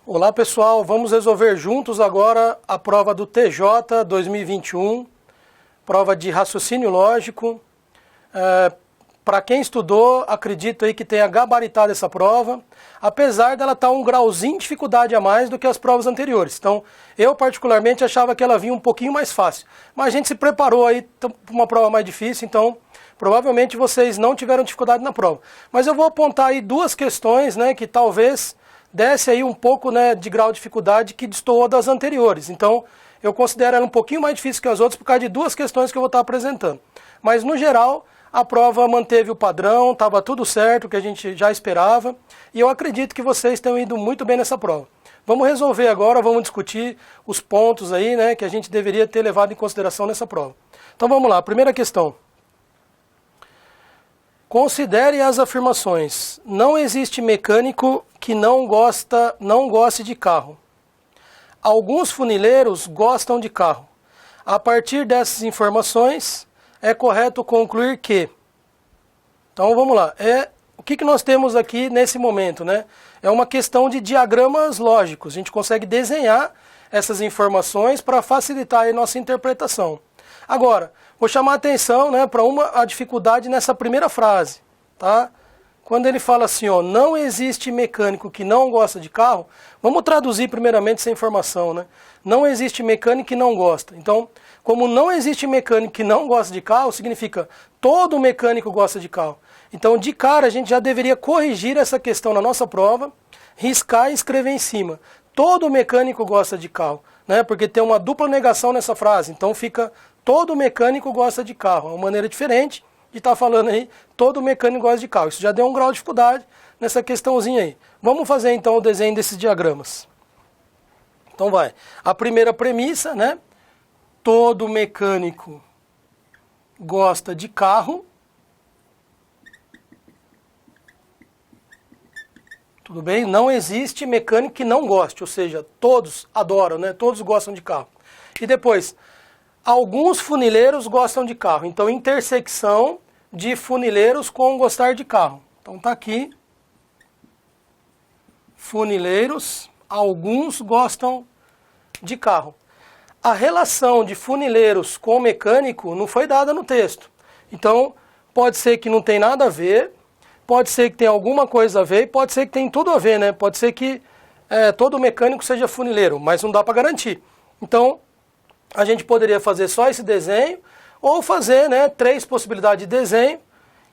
Olá pessoal, vamos resolver juntos agora a prova do TJ 2021, prova de raciocínio lógico. Para quem estudou, acredito aí que tenha gabaritado essa prova, apesar dela estar um grauzinho de dificuldade a mais do que as provas anteriores. Então, eu particularmente achava que ela vinha um pouquinho mais fácil, mas a gente se preparou aí para uma prova mais difícil, então provavelmente vocês não tiveram dificuldade na prova. Mas eu vou apontar aí duas questões, que talvez desse aí um pouco, de grau de dificuldade que destoou das anteriores. Então, eu considero ela um pouquinho mais difícil que as outras por causa de duas questões que eu vou estar apresentando. Mas, no geral, a prova manteve o padrão, estava tudo certo, o que a gente já esperava. E eu acredito que vocês tenham ido muito bem nessa prova. Vamos resolver agora, vamos discutir os pontos aí, que a gente deveria ter levado em consideração nessa prova. Então, vamos lá. Primeira questão. Considere as afirmações. Não existe mecânico que não goste de carro. Alguns funileiros gostam de carro. A partir dessas informações, é correto concluir que... Então vamos lá. O que nós temos aqui nesse momento? É uma questão de diagramas lógicos. A gente consegue desenhar essas informações para facilitar a nossa interpretação. Agora, vou chamar a atenção para a dificuldade nessa primeira frase. Tá? Quando ele fala assim, não existe mecânico que não gosta de carro, vamos traduzir primeiramente essa informação. Não existe mecânico que não gosta. Então, como não existe mecânico que não gosta de carro, significa todo mecânico gosta de carro. Então, de cara, a gente já deveria corrigir essa questão na nossa prova, riscar e escrever em cima. Todo mecânico gosta de carro, porque tem uma dupla negação nessa frase. Então, fica todo mecânico gosta de carro. É uma maneira diferente de estar falando aí, todo mecânico gosta de carro. Isso já deu um grau de dificuldade nessa questãozinha aí. Vamos fazer então o desenho desses diagramas. Então vai. A primeira premissa, todo mecânico gosta de carro. Tudo bem? Não existe mecânico que não goste, ou seja, todos adoram, todos gostam de carro. E depois, alguns funileiros gostam de carro. Então, intersecção de funileiros com gostar de carro. Então, tá aqui. Funileiros, alguns gostam de carro. A relação de funileiros com mecânico não foi dada no texto. Então, pode ser que não tem nada a ver, pode ser que tenha alguma coisa a ver, e pode ser que tenha tudo a ver, Pode ser que todo mecânico seja funileiro, mas não dá para garantir. Então, a gente poderia fazer só esse desenho, ou fazer 3 possibilidades de desenho,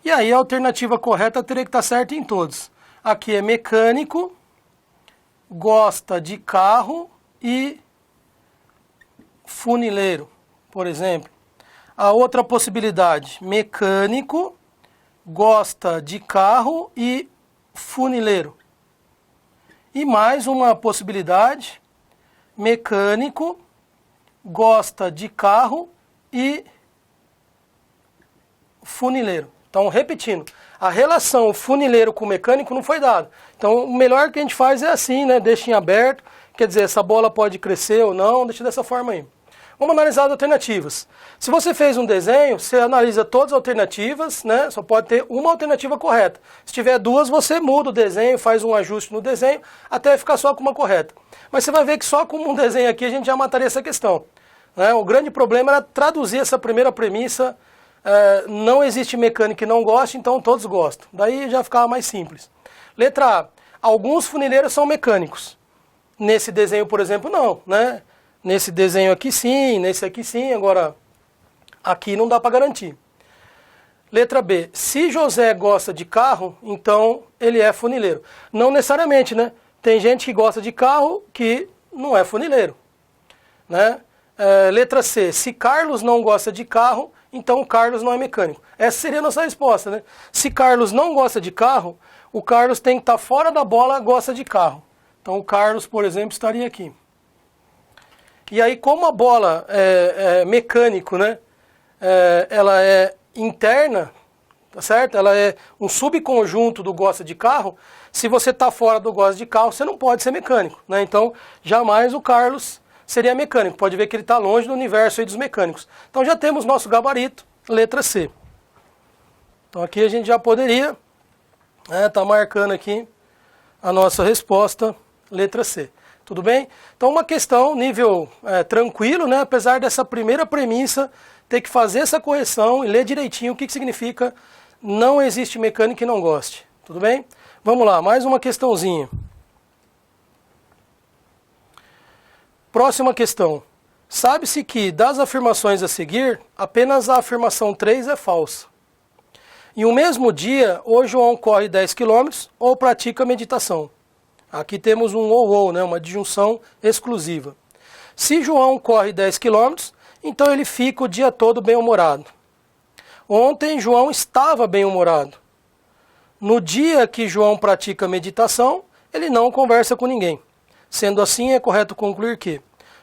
e aí a alternativa correta teria que estar certa em todos. Aqui é mecânico, gosta de carro e funileiro, por exemplo. A outra possibilidade, mecânico, gosta de carro e funileiro. E mais uma possibilidade, mecânico, gosta de carro e funileiro. Então, repetindo, a relação funileiro com mecânico não foi dada. Então, o melhor que a gente faz é assim, deixa em aberto. Quer dizer, essa bola pode crescer ou não, deixa dessa forma aí. Vamos analisar as alternativas. Se você fez um desenho, você analisa todas as alternativas, só pode ter uma alternativa correta. Se tiver duas, você muda o desenho, faz um ajuste no desenho, até ficar só com uma correta. Mas você vai ver que só com um desenho aqui a gente já mataria essa questão. O grande problema era traduzir essa primeira premissa, não existe mecânico que não goste, então todos gostam. Daí já ficava mais simples. Letra A, alguns funileiros são mecânicos. Nesse desenho, por exemplo, não, Nesse desenho aqui sim, nesse aqui sim, agora aqui não dá para garantir. Letra B, se José gosta de carro, então ele é funileiro. Não necessariamente, Tem gente que gosta de carro que não é funileiro, Letra C, se Carlos não gosta de carro, então Carlos não é mecânico. Essa seria a nossa resposta, Se Carlos não gosta de carro, o Carlos tem que estar fora da bola, gosta de carro. Então o Carlos, por exemplo, estaria aqui. E aí, como a bola é mecânico, ela é interna, tá certo? Ela é um subconjunto do gosta de carro. Se você está fora do gosta de carro, você não pode ser mecânico, Então, jamais o Carlos seria mecânico. Pode ver que ele está longe do universo aí dos mecânicos. Então, já temos nosso gabarito, letra C. Então, aqui a gente já poderia tá marcando aqui a nossa resposta, letra C. Tudo bem? Então uma questão nível tranquilo, né? Apesar dessa primeira premissa, ter que fazer essa correção e ler direitinho o que significa não existe mecânico que não goste. Tudo bem? Vamos lá, mais uma questãozinha. Próxima questão. Sabe-se que das afirmações a seguir, apenas a afirmação 3 é falsa. Em um mesmo dia, o João corre 10 km ou pratica meditação. Aqui temos um ou, né, uma disjunção exclusiva. Se João corre 10 km, então ele fica o dia todo bem-humorado. Ontem, João estava bem-humorado. No dia que João pratica meditação, ele não conversa com ninguém. Sendo assim, é correto concluir que...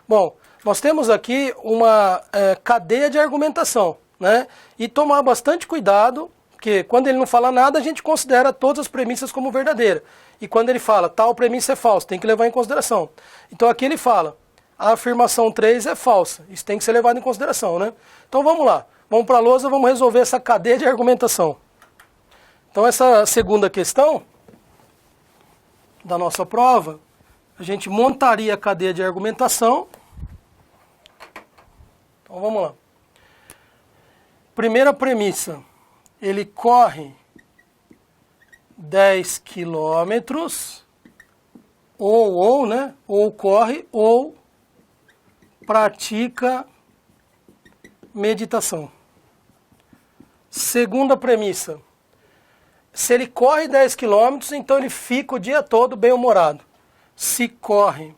Bom, nós temos aqui uma cadeia de argumentação, né? E tomar bastante cuidado, porque quando ele não fala nada, a gente considera todas as premissas como verdadeiras. E quando ele fala, tal premissa é falsa, tem que levar em consideração. Então aqui ele fala, a afirmação 3 é falsa. Isso tem que ser levado em consideração, né? Então vamos lá, vamos para a lousa, vamos resolver essa cadeia de argumentação. Então essa segunda questão da nossa prova, a gente montaria a cadeia de argumentação. Então vamos lá. Primeira premissa, ele corre 10 quilômetros, né? Ou corre ou pratica meditação. Segunda premissa, se ele corre 10 quilômetros, então ele fica o dia todo bem-humorado. Se corre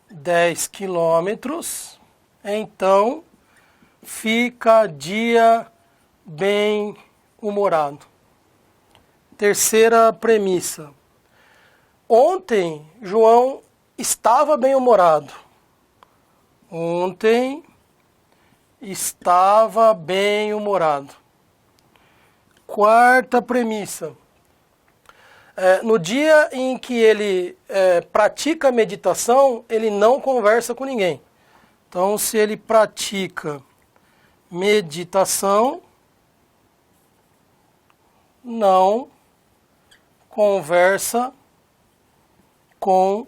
10 quilômetros, então fica dia bem-humorado. Terceira premissa. Ontem, João estava bem-humorado. Ontem estava bem-humorado. Quarta premissa. No dia em que ele pratica meditação, ele não conversa com ninguém. Então, se ele pratica meditação, não conversa com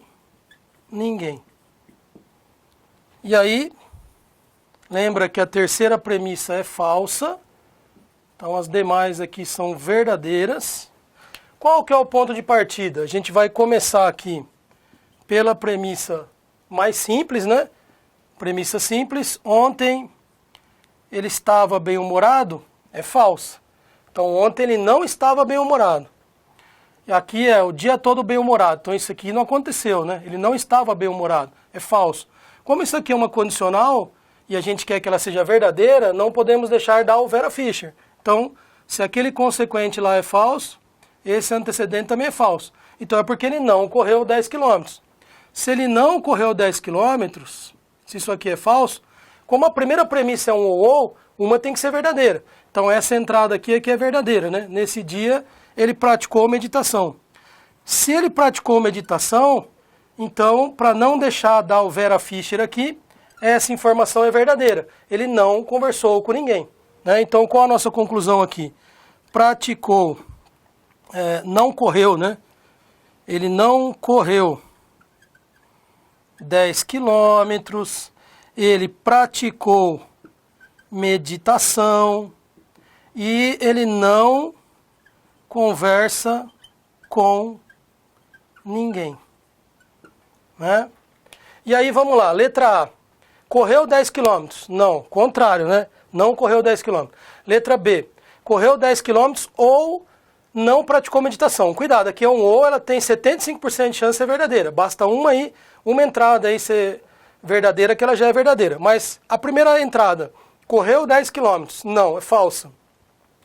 ninguém. E aí, lembra que a terceira premissa é falsa. Então, as demais aqui são verdadeiras. Qual que é o ponto de partida? A gente vai começar aqui pela premissa mais simples, né? Premissa simples. Ontem ele estava bem-humorado, é falsa. Então, ontem ele não estava bem-humorado. E aqui é o dia todo bem-humorado. Então, isso aqui não aconteceu, né? Ele não estava bem-humorado, é falso. Como isso aqui é uma condicional e a gente quer que ela seja verdadeira, não podemos deixar dar o Vera Fischer. Então, se aquele consequente lá é falso, esse antecedente também é falso. Então é porque ele não correu 10 km. Se ele não correu 10 km, se isso aqui é falso, como a primeira premissa é um ou, uma tem que ser verdadeira. Então essa entrada aqui é verdadeira, né? Nesse dia ele praticou meditação. Se ele praticou meditação, então, para não deixar dar o Vera Fischer aqui, essa informação é verdadeira. Ele não conversou com ninguém, né? Então qual a nossa conclusão aqui? Praticou... não correu, né? Ele não correu 10 quilômetros, ele praticou meditação e ele não conversa com ninguém, né? E aí vamos lá, letra A. Correu 10 quilômetros? Não, contrário, né? Não correu 10 quilômetros. Letra B. Correu 10 quilômetros ou não praticou meditação. Cuidado, aqui é um ou, ela tem 75% de chance de ser verdadeira. Basta uma entrada aí ser verdadeira, que ela já é verdadeira. Mas a primeira entrada, correu 10 quilômetros. Não, é falsa.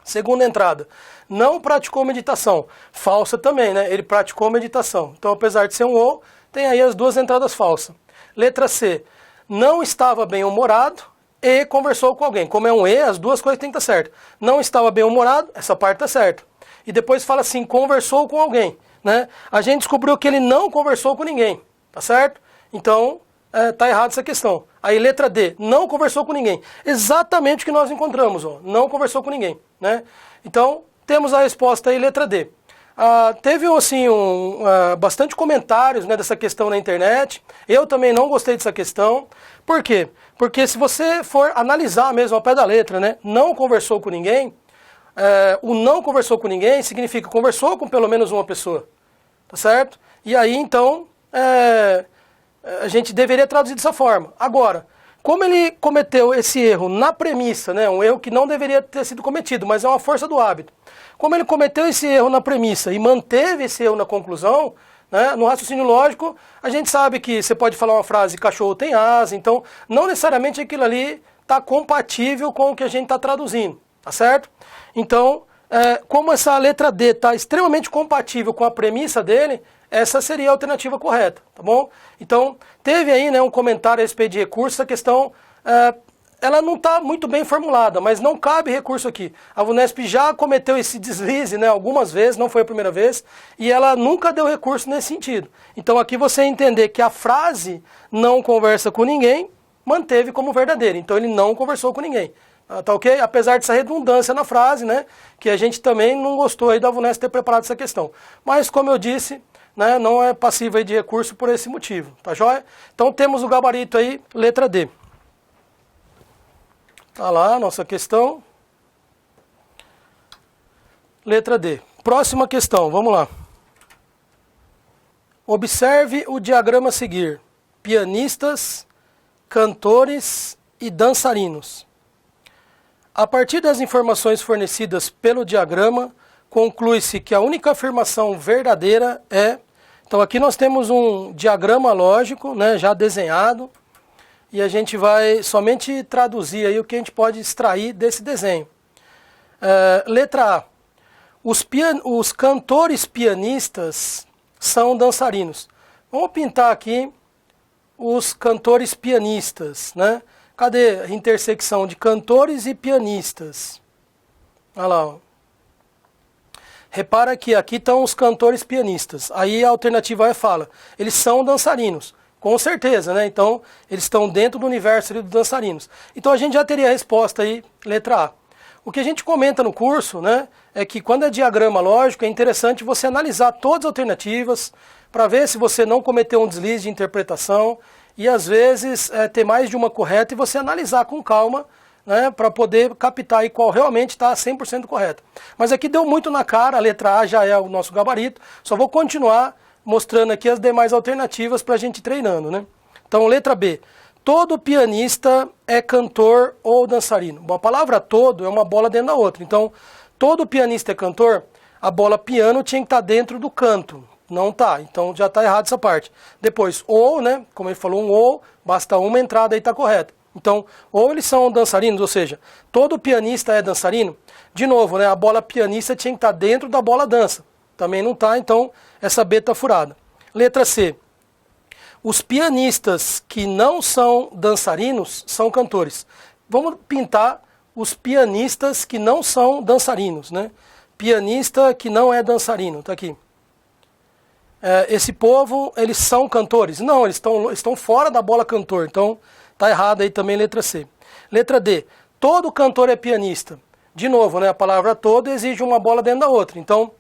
Segunda entrada, não praticou meditação. Falsa também, né? Ele praticou meditação. Então, apesar de ser um ou, tem aí as duas entradas falsas. Letra C, não estava bem-humorado e conversou com alguém. Como é um e, as duas coisas têm que estar certas. Não estava bem-humorado, essa parte está certa. E depois fala assim, conversou com alguém, né? A gente descobriu que ele não conversou com ninguém, tá certo? Então, tá errado essa questão. Aí letra D, não conversou com ninguém. Exatamente o que nós encontramos, ó, não conversou com ninguém, né? Então, temos a resposta aí, letra D. Teve assim, bastante comentários, né, dessa questão na internet. Eu também não gostei dessa questão. Por quê? Porque se você for analisar mesmo ao pé da letra, né, não conversou com ninguém, o não conversou com ninguém significa conversou com pelo menos uma pessoa. Tá certo? E aí, então, a gente deveria traduzir dessa forma. Agora, como ele cometeu esse erro na premissa, né, um erro que não deveria ter sido cometido, mas é uma força do hábito. Como ele cometeu esse erro na premissa e manteve esse erro na conclusão, né, no raciocínio lógico, a gente sabe que você pode falar uma frase, cachorro tem asa, então não necessariamente aquilo ali está compatível com o que a gente está traduzindo, tá certo? Então, como essa letra D está extremamente compatível com a premissa dele, essa seria a alternativa correta, tá bom? Então, teve aí, né, um comentário a respeito de recurso, essa questão, ela não está muito bem formulada, mas não cabe recurso aqui. A VUNESP já cometeu esse deslize, né, algumas vezes, não foi a primeira vez, e ela nunca deu recurso nesse sentido. Então, aqui você entender que a frase não conversa com ninguém, manteve como verdadeira. Então, ele não conversou com ninguém. Tá ok? Apesar dessa redundância na frase, né, que a gente também não gostou aí da VUNESP ter preparado essa questão. Mas, como eu disse, né, não é passível aí de recurso por esse motivo, tá joia? Então temos o gabarito aí, letra D. Tá lá a nossa questão. Letra D. Próxima questão, vamos lá. Observe o diagrama a seguir. Pianistas, cantores e dançarinos. A partir das informações fornecidas pelo diagrama, conclui-se que a única afirmação verdadeira é... Então aqui nós temos um diagrama lógico, né, já desenhado, e a gente vai somente traduzir aí o que a gente pode extrair desse desenho. Letra A. Os cantores pianistas são dançarinos. Vamos pintar aqui os cantores pianistas, né? Cadê a intersecção de cantores e pianistas? Olha lá, ó. Repara que aqui estão os cantores pianistas. Aí a alternativa E fala, eles são dançarinos. Com certeza, né? Então, eles estão dentro do universo dos dançarinos. Então, a gente já teria a resposta aí, letra A. O que a gente comenta no curso, né, é que quando é diagrama lógico, é interessante você analisar todas as alternativas para ver se você não cometeu um deslize de interpretação e, às vezes, ter mais de uma correta e você analisar com calma, né, para poder captar aí qual realmente está 100% correta. Mas aqui deu muito na cara, a letra A já é o nosso gabarito, só vou continuar mostrando aqui as demais alternativas para a gente ir treinando, né? Então, letra B. Todo pianista é cantor ou dançarino. Bom, a palavra todo é uma bola dentro da outra. Então, todo pianista é cantor, a bola piano tinha que estar dentro do canto. Não tá, então já está errado essa parte. Depois, ou, né, como ele falou, um ou, basta uma entrada aí está correta. Então, ou eles são dançarinos, ou seja, todo pianista é dançarino. De novo, né, a bola pianista tinha que estar dentro da bola dança. Também não está, então essa B está furada. Letra C. Os pianistas que não são dançarinos são cantores. Vamos pintar os pianistas que não são dançarinos, né? Pianista que não é dançarino, está aqui. Esse povo, eles são cantores? Não, eles estão fora da bola cantor, então está errado aí também letra C. Letra D. Todo cantor é pianista. De novo, né, a palavra todo exige uma bola dentro da outra. Então,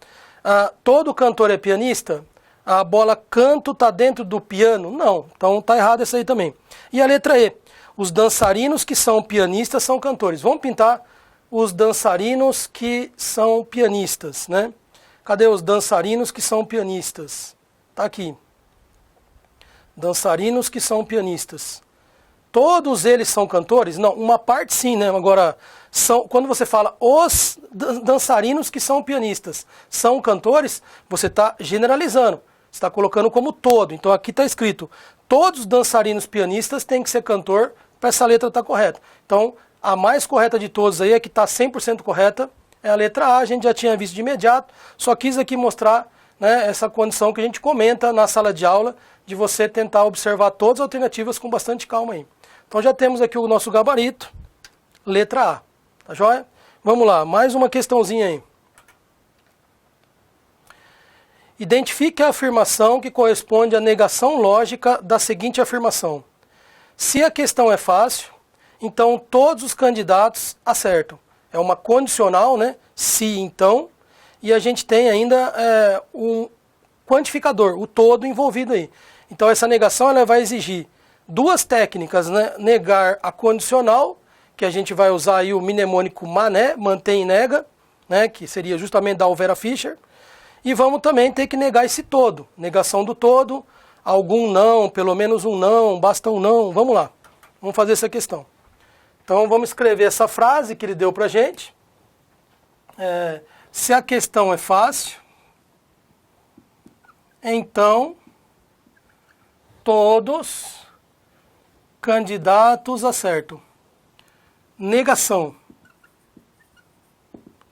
todo cantor é pianista? A bola canto está dentro do piano? Não. Então está errado essa aí também. E a letra E. Os dançarinos que são pianistas são cantores. Vamos pintar os dançarinos que são pianistas, né? Cadê os dançarinos que são pianistas? Está aqui. Dançarinos que são pianistas. Todos eles são cantores? Não, uma parte sim, né? Agora, quando você fala os dançarinos que são pianistas são cantores, você está generalizando. Você está colocando como todo. Então aqui está escrito, todos os dançarinos pianistas têm que ser cantor para essa letra estar correta. Então, a mais correta de todos aí, é que está 100% correta, é a letra A, a gente já tinha visto de imediato, só quis aqui mostrar, né, essa condição que a gente comenta na sala de aula, de você tentar observar todas as alternativas com bastante calma aí. Então já temos aqui o nosso gabarito, letra A, tá joia? Vamos lá, mais uma questãozinha aí. Identifique a afirmação que corresponde à negação lógica da seguinte afirmação. Se a questão é fácil, então todos os candidatos acertam. É uma condicional, né? Se, então. e a gente tem ainda um quantificador, o todo envolvido aí. Então essa negação ela vai exigir duas técnicas, né? Negar a condicional, que a gente vai usar aí o mnemônico mané, mantém e nega, né? Que seria justamente da Olvera Fischer. E vamos também ter que negar esse todo, negação do todo, algum não, pelo menos um não, basta um não. Vamos lá, vamos fazer essa questão. Então vamos escrever essa frase que ele deu pra gente. Se a questão é fácil, então todos candidatos acertam. Negação.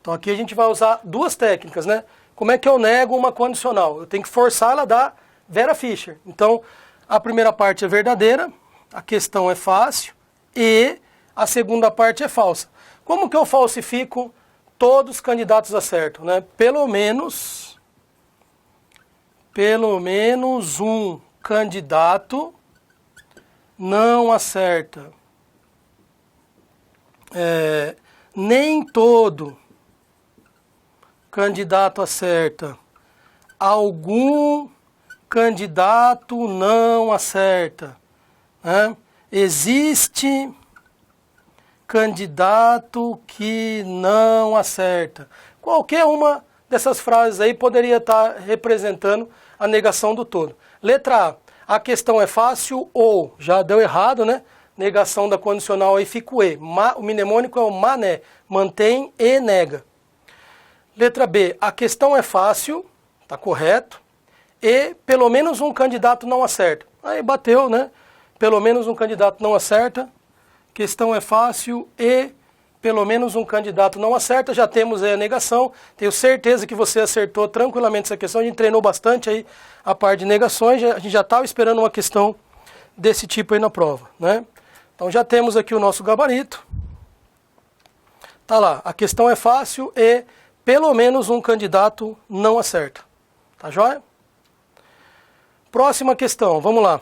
Então aqui a gente vai usar duas técnicas, né? Como é que eu nego uma condicional? Eu tenho que forçar ela da Vera Fischer. Então a primeira parte é verdadeira, a questão é fácil e a segunda parte é falsa. Como que eu falsifico todos os candidatos acertam, né? Pelo menos um candidato não acerta. Nem todo candidato acerta. Algum candidato não acerta. Né? Existe candidato que não acerta. Qualquer uma dessas frases aí poderia estar representando a negação do todo. Letra A questão é fácil ou, já deu errado, né? Negação da condicional aí fica o E. O mnemônico é o mané, mantém e nega. Letra B, a questão é fácil, tá correto, e pelo menos um candidato não acerta. Aí bateu, né? Pelo menos um candidato não acerta, questão é fácil e pelo menos um candidato não acerta, já temos aí a negação. Tenho certeza que você acertou tranquilamente essa questão, a gente treinou bastante aí a parte de negações, a gente já estava esperando uma questão desse tipo aí na prova, né? Então já temos aqui o nosso gabarito. Tá lá, a questão é fácil e pelo menos um candidato não acerta. Tá joia? Próxima questão, vamos lá.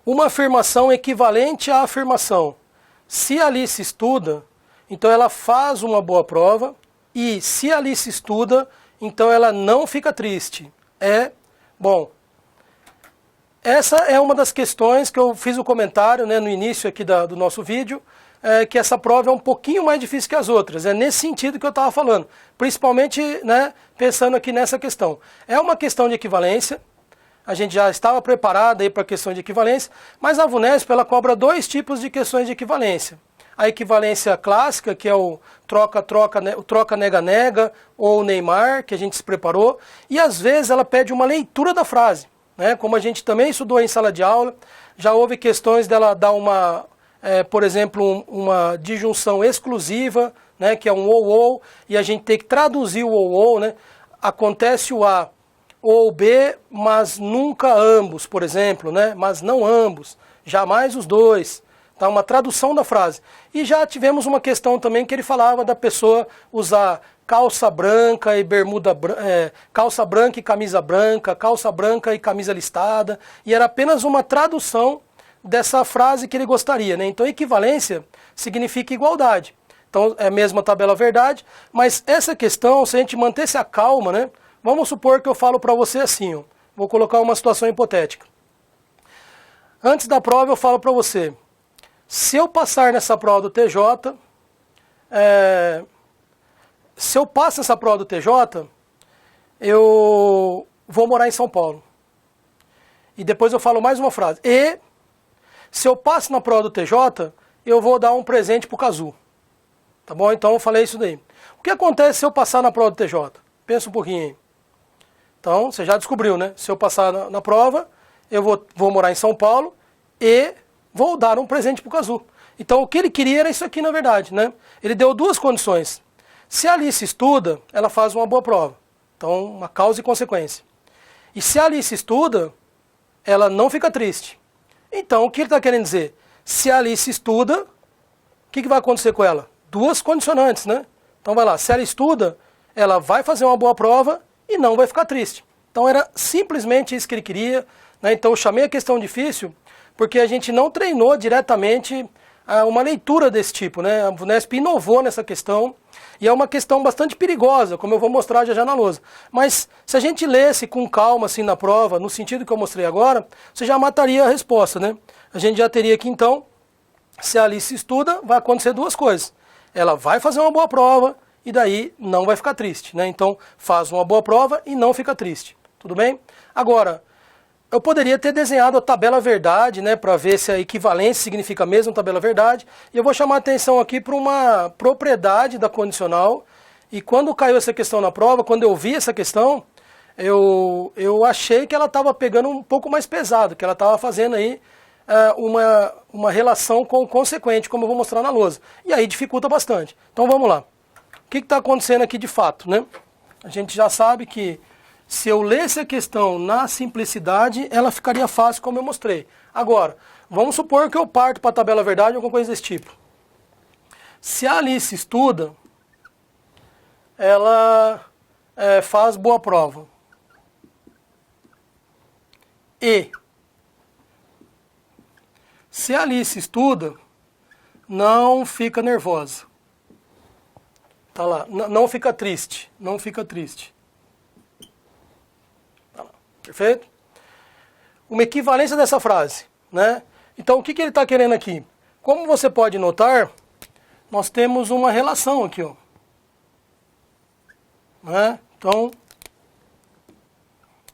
Uma afirmação equivalente à afirmação. Se a Alice estuda, então ela faz uma boa prova. E se a Alice estuda, então ela não fica triste. Bom, essa é uma das questões que eu fiz o comentário, né, no início aqui do nosso vídeo, que essa prova é um pouquinho mais difícil que as outras. É nesse sentido que eu estava falando. Principalmente, né, pensando aqui nessa questão. É uma questão de equivalência. A gente já estava preparado aí para a questão de equivalência, mas a VUNESP ela cobra dois tipos de questões de equivalência. A equivalência clássica, que é o troca, nega, ou o Neymar, que a gente se preparou, e às vezes ela pede uma leitura da frase, né? Como a gente também estudou em sala de aula, já houve questões dela dar uma, por exemplo, uma disjunção exclusiva, né? Que é um ou, e a gente tem que traduzir o ou, né? Acontece o A ou B, mas nunca ambos, por exemplo, né? Mas não ambos, jamais os dois. Tá? Uma tradução da frase. E já tivemos uma questão também que ele falava da pessoa usar calça branca e bermuda calça branca e camisa branca, calça branca e camisa listada, e era apenas uma tradução dessa frase que ele gostaria, né? Então equivalência significa igualdade. Então é a mesma tabela verdade, mas essa questão, se a gente mantesse a calma, né? Vamos supor que eu falo para você assim, ó, vou colocar uma situação hipotética. Antes da prova eu falo para você, se eu passar nessa prova do TJ, se eu passo nessa prova do TJ, eu vou morar em São Paulo. E depois eu falo mais uma frase. E se eu passo na prova do TJ, eu vou dar um presente pro Cazu. Tá bom? Então eu falei isso daí. O que acontece se eu passar na prova do TJ? Pensa um pouquinho aí. Então, você já descobriu, né? Se eu passar na prova, eu vou morar em São Paulo e vou dar um presente para o Cazu. Então, o que ele queria era isso aqui, na verdade, né? Ele deu duas condições. Se a Alice estuda, ela faz uma boa prova. Então, uma causa e consequência. E se a Alice estuda, ela não fica triste. Então, o que ele está querendo dizer? Se a Alice estuda, o que vai acontecer com ela? Duas condicionantes, né? Então, vai lá. Se ela estuda, ela vai fazer uma boa prova e não vai ficar triste. Então era simplesmente isso que ele queria, né? Então eu chamei a questão difícil porque a gente não treinou diretamente uma leitura desse tipo, né? A VUNESP inovou nessa questão E é uma questão bastante perigosa, como eu vou mostrar já na lousa. Mas se a gente lesse com calma assim na prova, no sentido que eu mostrei agora, você já mataria a resposta, né? A gente já teria que então, se a Alice estuda, vai acontecer duas coisas. Ela vai fazer uma boa prova e daí não vai ficar triste, né? Então faz uma boa prova e não fica triste, tudo bem? Agora, eu poderia ter desenhado a tabela verdade, né, para ver se a equivalência significa mesmo tabela verdade. E eu vou chamar a atenção aqui para uma propriedade da condicional. E quando caiu essa questão na prova, quando eu vi essa questão, eu achei que ela estava pegando um pouco mais pesado, que ela estava fazendo aí uma relação com o consequente, como eu vou mostrar na lousa. E aí dificulta bastante. Então vamos lá. O que está acontecendo aqui de fato, né? A gente já sabe que se eu lesse a questão na simplicidade, ela ficaria fácil, como eu mostrei. Agora, vamos supor que eu parto para a tabela verdade ou alguma coisa desse tipo. Se a Alice estuda, ela faz boa prova. E se a Alice estuda, não fica nervosa. Tá lá, não fica triste, não fica triste. Perfeito? Uma equivalência dessa frase, né? Então, o que ele está querendo aqui? Como você pode notar, nós temos uma relação aqui, ó. Né? Então,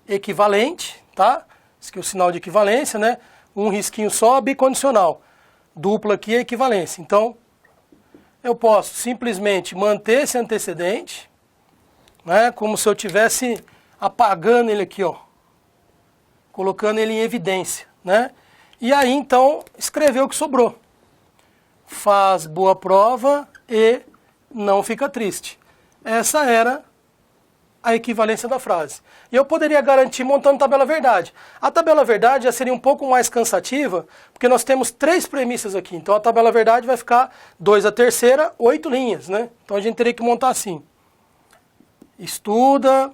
equivalente, tá? Esse aqui é o sinal de equivalência, né? Um risquinho só, bicondicional. Dupla aqui é equivalência. Então, eu posso simplesmente manter esse antecedente, né? Como se eu estivesse apagando ele aqui, ó. Colocando ele em evidência, né? E aí, então, escrever o que sobrou. Faz boa prova e não fica triste. Essa era a equivalência da frase. E eu poderia garantir montando tabela verdade. A tabela verdade já seria um pouco mais cansativa, porque nós temos 3 premissas aqui. Então, a tabela verdade vai ficar 2 a terceira, 8 linhas, né? Então, a gente teria que montar assim. Estuda,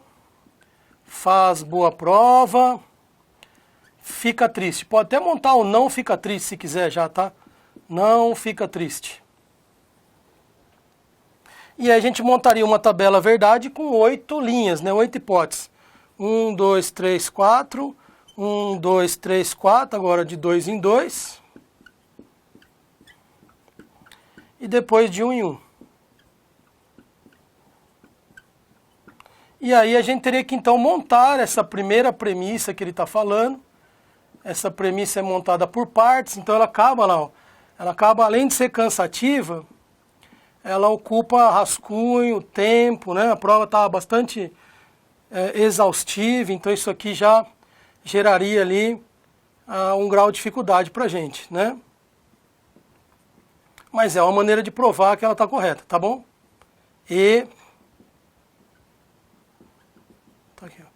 faz boa prova, fica triste. Pode até montar o não fica triste se quiser já, tá? Não fica triste. E aí a gente montaria uma tabela verdade com 8 linhas, né? 8 hipóteses. 1, 2, 3, 4. 1, 2, 3, 4. Agora de 2 em 2. E depois de 1 em 1. E aí a gente teria que então montar essa primeira premissa que ele está falando. Essa premissa é montada por partes, então ela acaba lá, ó. Ela acaba, além de ser cansativa, ela ocupa rascunho, tempo, né? A prova está bastante exaustiva, então isso aqui já geraria ali um grau de dificuldade para a gente, né? Mas é uma maneira de provar que ela está correta, tá bom? E tá aqui, ó.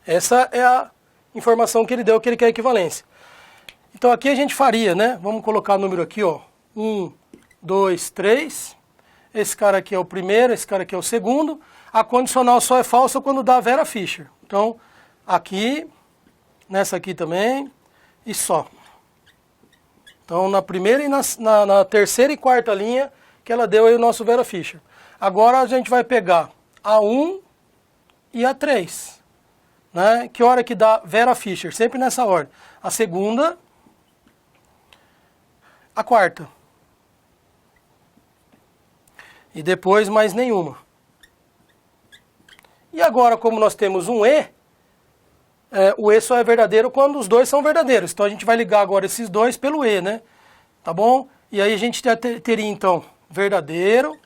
Essa é a informação que ele deu, que ele quer equivalência. Então aqui a gente faria, né? Vamos colocar o número aqui, ó. 1, 2, 3. Esse cara aqui é o primeiro, esse cara aqui é o segundo. A condicional só é falsa quando dá Vera Fischer. Então, aqui, nessa aqui também, e só. Então, na primeira e na terceira e quarta linha, que ela deu aí o nosso Vera Fischer. Agora a gente vai pegar a 1 e a 3. Né? Que hora que dá Vera Fischer? Sempre nessa ordem. A segunda, a quarta. E depois mais nenhuma. E agora, como nós temos um E, o E só é verdadeiro quando os dois são verdadeiros. Então a gente vai ligar agora esses dois pelo E, né? Tá bom? E aí a gente teria então verdadeiro,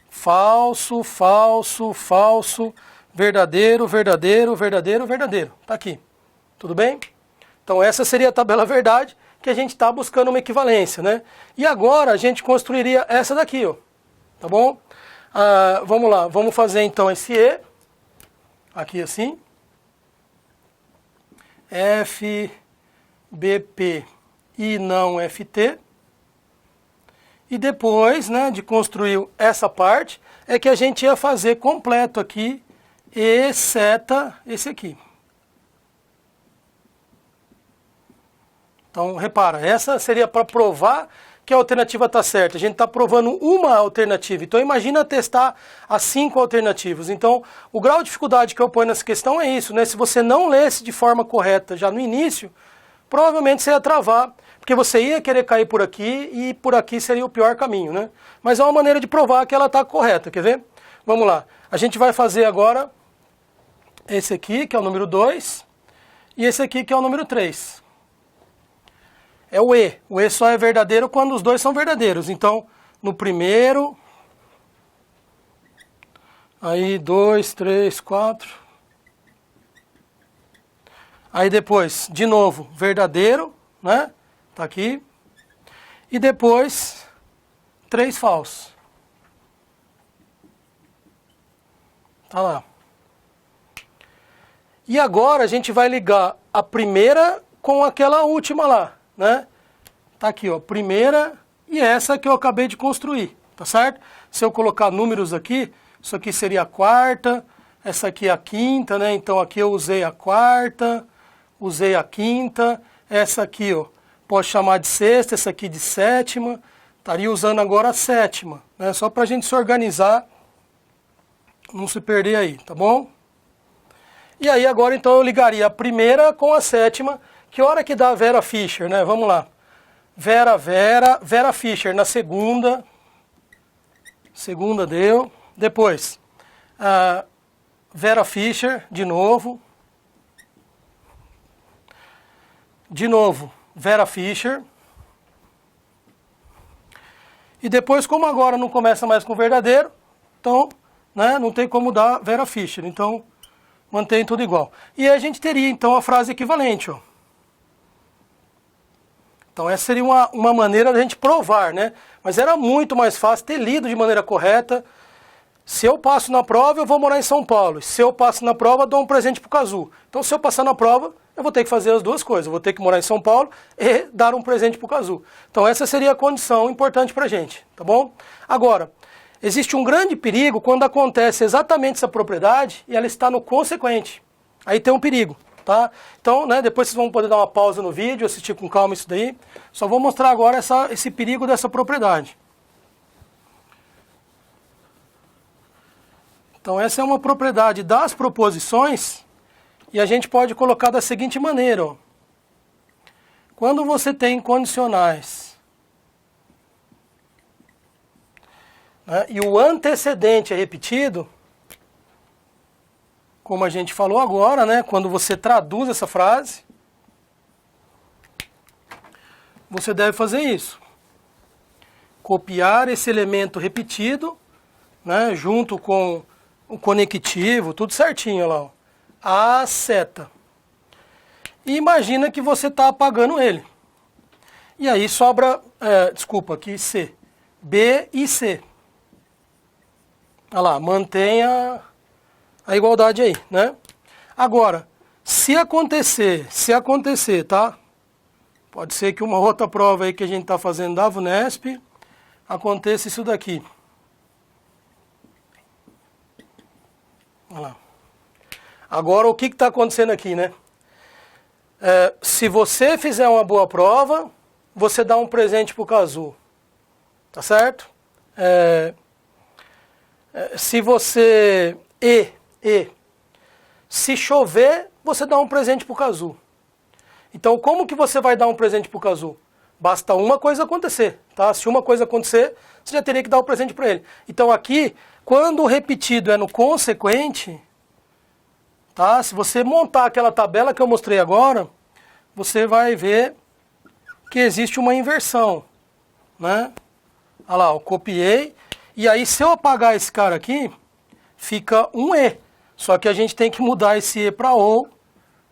falso, falso, falso, verdadeiro, verdadeiro, verdadeiro, verdadeiro. Tá aqui. Tudo bem? Então essa seria a tabela verdade, que a gente está buscando uma equivalência, né? E agora a gente construiria essa daqui, ó. Tá bom? Vamos lá, vamos fazer então esse E, aqui assim. FBP e não FT. E depois, né, de construir essa parte, é que a gente ia fazer completo aqui, exceto esse aqui. Então, repara, essa seria para provar que a alternativa está certa? A gente está provando uma alternativa. Então imagina testar as 5 alternativas. Então o grau de dificuldade que eu ponho nessa questão é isso, né? Se você não lesse de forma correta já no início, provavelmente você ia travar, porque você ia querer cair por aqui e por aqui seria o pior caminho, né? Mas é uma maneira de provar que ela está correta, quer ver? Vamos lá. A gente vai fazer agora esse aqui, que é o número 2, e esse aqui, que é o número 3. É o E. O E só é verdadeiro quando os dois são verdadeiros. Então, no primeiro, aí 2, 3, 4. Aí depois, de novo, verdadeiro, né? Tá aqui. E depois, 3 falsos. Tá lá. E agora a gente vai ligar a primeira com aquela última lá, né? Tá aqui, ó, primeira e essa que eu acabei de construir, tá certo? Se eu colocar números aqui, isso aqui seria a quarta, essa aqui é a quinta, né? Então aqui eu usei a quarta, usei a quinta, essa aqui, ó, posso chamar de sexta, essa aqui de sétima, estaria usando agora a sétima, né? Só pra gente se organizar, não se perder aí, tá bom? E aí agora então eu ligaria a primeira com a sétima, que hora que dá a Vera Fischer, né? Vamos lá. Vera Fischer na segunda. Segunda deu. Depois, Vera Fischer de novo. De novo, Vera Fischer. E depois, como agora não começa mais com verdadeiro, então, né, não tem como dar Vera Fischer. Então, mantém tudo igual. E aí a gente teria, então, a frase equivalente, ó. Então essa seria uma maneira da gente provar, né? Mas era muito mais fácil ter lido de maneira correta. Se eu passo na prova, eu vou morar em São Paulo. Se eu passo na prova, eu dou um presente pro Cazu. Então se eu passar na prova, eu vou ter que fazer as duas coisas. Eu vou ter que morar em São Paulo e dar um presente pro Cazu. Então essa seria a condição importante pra gente, tá bom? Agora, existe um grande perigo quando acontece exatamente essa propriedade e ela está no consequente. Aí tem um perigo, tá? Então, né, depois vocês vão poder dar uma pausa no vídeo, assistir com calma isso daí. Só vou mostrar agora esse perigo dessa propriedade. Então essa é uma propriedade das proposições e a gente pode colocar da seguinte maneira, ó. Quando você tem condicionais, né, e o antecedente é repetido, como a gente falou agora, né, quando você traduz essa frase, você deve fazer isso. Copiar esse elemento repetido, né, junto com o conectivo, tudo certinho lá, ó, a seta. E imagina que você está apagando ele. E aí sobra, aqui C. B e C. Olha lá, mantenha a igualdade aí, né? Agora, se acontecer, tá? Pode ser que uma outra prova aí que a gente está fazendo da VUNESP aconteça isso daqui. Olha lá. Agora, o que está acontecendo aqui, né? Se você fizer uma boa prova, você dá um presente pro Cazu. Tá certo? Se você... Se chover, você dá um presente pro Cazu. Então, como que você vai dar um presente pro Cazu? Basta uma coisa acontecer, tá? Se uma coisa acontecer, você já teria que dar o presente para ele. Então, aqui, quando o repetido é no consequente, tá? Se você montar aquela tabela que eu mostrei agora, você vai ver que existe uma inversão, né? Olha lá, eu copiei. E aí, se eu apagar esse cara aqui, fica um E. Só que a gente tem que mudar esse E para OU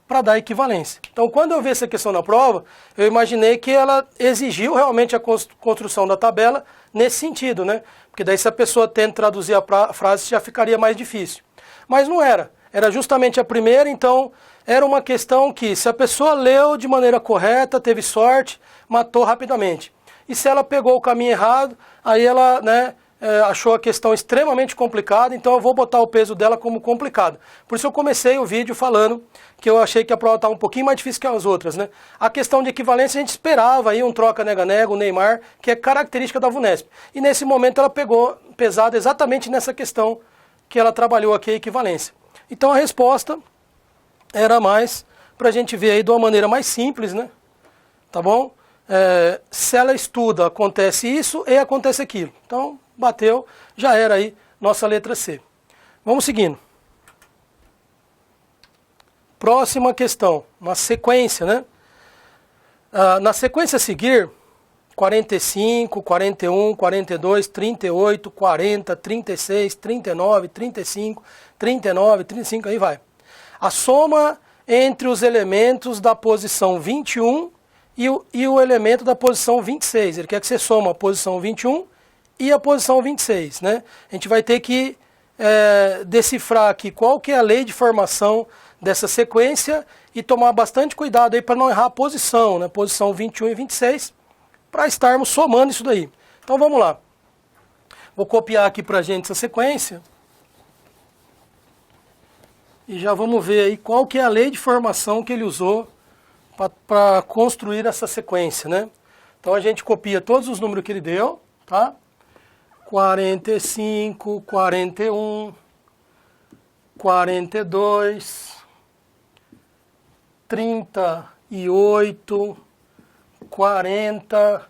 para dar equivalência. Então, quando eu vi essa questão na prova, eu imaginei que ela exigiu realmente a construção da tabela nesse sentido, né? Porque daí se a pessoa tenta traduzir a frase, já ficaria mais difícil. Mas não era. Era justamente a primeira, então era uma questão que se a pessoa leu de maneira correta, teve sorte, matou rapidamente. E se ela pegou o caminho errado, aí ela, né, achou a questão extremamente complicada, então eu vou botar o peso dela como complicada. Por isso eu comecei o vídeo falando que eu achei que a prova estava um pouquinho mais difícil que as outras, né? A questão de equivalência a gente esperava aí um troca-nega-nega, um Neymar, que é característica da VUNESP. E nesse momento ela pegou pesado exatamente nessa questão que ela trabalhou aqui, a equivalência. Então a resposta era mais para a gente ver aí de uma maneira mais simples, né? Tá bom? Se ela estuda, acontece isso e acontece aquilo. Então, bateu, já era aí nossa letra C. Vamos seguindo. Próxima questão, uma sequência, né? Na sequência a seguir, 45, 41, 42, 38, 40, 36, 39, 35, 39, 35, aí vai. A soma entre os elementos da posição 21 e o elemento da posição 26. Ele quer que você soma a posição 21 e a posição 26, né? A gente vai ter que decifrar aqui qual que é a lei de formação dessa sequência e tomar bastante cuidado aí para não errar a posição, né? Posição 21 e 26, para estarmos somando isso daí. Então vamos lá. Vou copiar aqui para a gente essa sequência. E já vamos ver aí qual que é a lei de formação que ele usou para construir essa sequência, né? Então a gente copia todos os números que ele deu, tá? 45, 41, 42, 38, 40,